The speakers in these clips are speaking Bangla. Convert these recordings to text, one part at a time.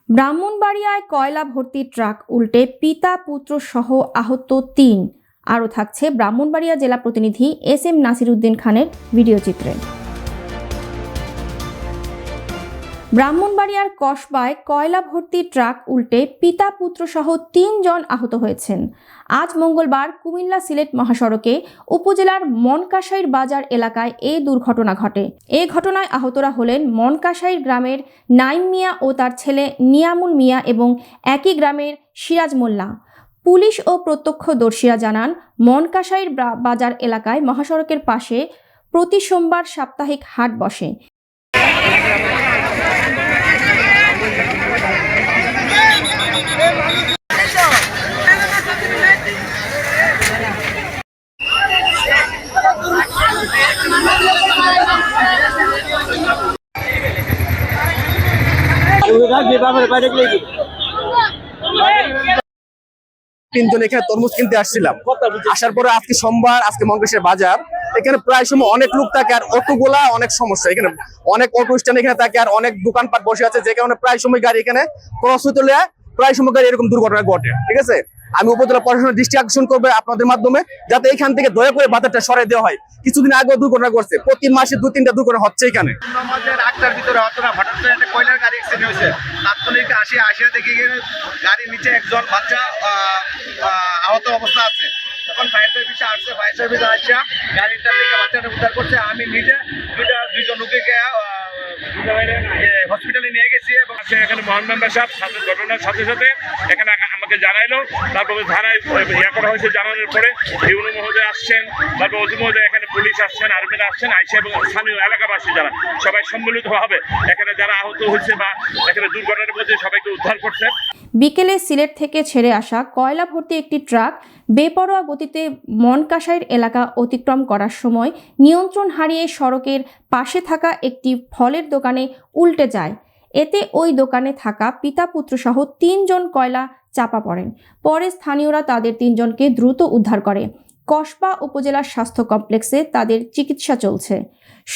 ব্রাহ্মণবাড়িয়ায় কয়লা ভর্তি ট্রাক উল্টে পিতা পুত্র সহ আহত ৩। আরও থাকছে ব্রাহ্মণবাড়িয়া জেলা প্রতিনিধি SM নাসিরউদ্দিন খানের ভিডিও চিত্রে। ব্রাহ্মণবাড়িয়ার কসবায় কয়লা ভর্তি ট্রাক উল্টে পিতা পুত্র সহ ৩ জন আহত হয়েছেন। আজ মঙ্গলবার কুমিল্লা সিলেট মহাসড়কে উপজেলার মনকাশাইর বাজার এলাকায় এই দুর্ঘটনা ঘটে। এই ঘটনায় আহতরা হলেন মনকাশাইর গ্রামের নাইম মিয়া ও তার ছেলে নিয়ামুল মিয়া এবং একই গ্রামের সিরাজ মোল্লা। পুলিশ ও প্রত্যক্ষদর্শীরা জানান, মনকাশাইর বাজার এলাকায় মহাসড়কের পাশে প্রতি সোমবার সাপ্তাহিক হাট বসে। তিনজন এখানে তরমুজ কিনতে আসছিলাম। আসার পরে আজকে সোমবার, আজকে মনকাশাইর বাজার, এখানে প্রায় সময় অনেক লোক থাকে আর অটোগুলা অনেক সমস্যা। এখানে অনেক অটো স্ট্যান্ড এখানে থাকে আর অনেক দোকানপাট বসে আছে, যে কারণে প্রায় সময় গাড়ি এখানে ক্রস হতে হলে প্রায় সময় গাড়ি এরকম দুর্ঘটনা ঘটে। ঠিক আছে, আমি উপজেলা প্রশাসনের দৃষ্টি আকর্ষণ করবো আপনাদের মাধ্যমে, যাতে এখান থেকে দয়া করে বাজারটা সরাই দেওয়া হয়। কিছুদিন আগেও দুর্ঘটনা ঘটছে, প্রতি মাসে 2-3টা দুর্ঘটনা হচ্ছে এখানে। আমাদের 8টার ভিতরে হঠাৎ করে একটা কয়লার গাড়ি অ্যাক্সিডেন্ট হয়েছে। তাৎক্ষণিক আসিয়া দেখি গাড়ির নিচে একজন বাচ্চা আহত অবস্থা আছে। তখন ফায়ার সার্ভিসে আসছে, ফায়ার সার্ভিস আসিয়া গাড়িটা থেকে বাচ্চাটা উদ্ধার করছে। আমি নিজে দুইজন লোককে হসপিটালে নিয়ে গেছি এবং এখানে মহান মেম্বার সাহেব ঘটনার সাথে সাথে এখানে আমাকে জানাইলো। তারপরে থানায় ইয়া করা হয়েছে, জানানোর পরে ইউনো মহোদয় আসছেন, তারপর অতি মহোদয়, এখানে পুলিশ আসছেন, আর্মিরা আসছেন, আইসা এবং স্থানীয় এলাকাবাসী যারা সবাই সম্মিলিত হবে এখানে যারা আহত হয়েছে বা এখানে দুর্ঘটনার মধ্যে সবাইকে উদ্ধার করছে। বিকেলে সিলেট থেকে ছেড়ে আসা কয়লা ভর্তি একটি ট্রাক বেপরোয়া গতিতে মনকাশাইর এলাকা অতিক্রম করার সময় নিয়ন্ত্রণ হারিয়ে সড়কের পাশে থাকা একটি ফলের দোকানে উল্টে যায়। এতে ওই দোকানে থাকা পিতা পুত্র সহ 3 জন কয়লা চাপা পড়েন। পরে স্থানীয়রা তাদের 3 জনকে দ্রুত উদ্ধার করে। কসবা উপজেলার স্বাস্থ্য কমপ্লেক্সে তাদের চিকিৎসা চলছে।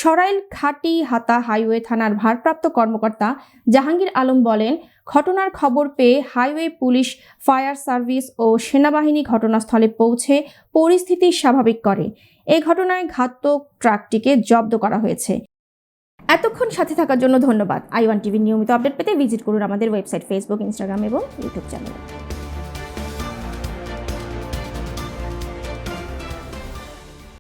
সরাইল ঘাটি হাতা হাইওয়ে থানার ভারপ্রাপ্ত কর্মকর্তা জাহাঙ্গীর আলম বলেন, ঘটনার খবর পেয়ে হাইওয়ে পুলিশ, ফায়ার সার্ভিস ও সেনাবাহিনী ঘটনাস্থলে পৌঁছে পরিস্থিতি স্বাভাবিক করে। এই ঘটনায় ঘাতক ট্রাকটিকে জব্দ করা হয়েছে। এতক্ষণ সাথে থাকার জন্য ধন্যবাদ। i1 টিভির নিয়মিত আপডেট পেতে ভিজিট করুন আমাদের ওয়েবসাইট, ফেসবুক, ইনস্টাগ্রাম এবং ইউটিউব চ্যানেল।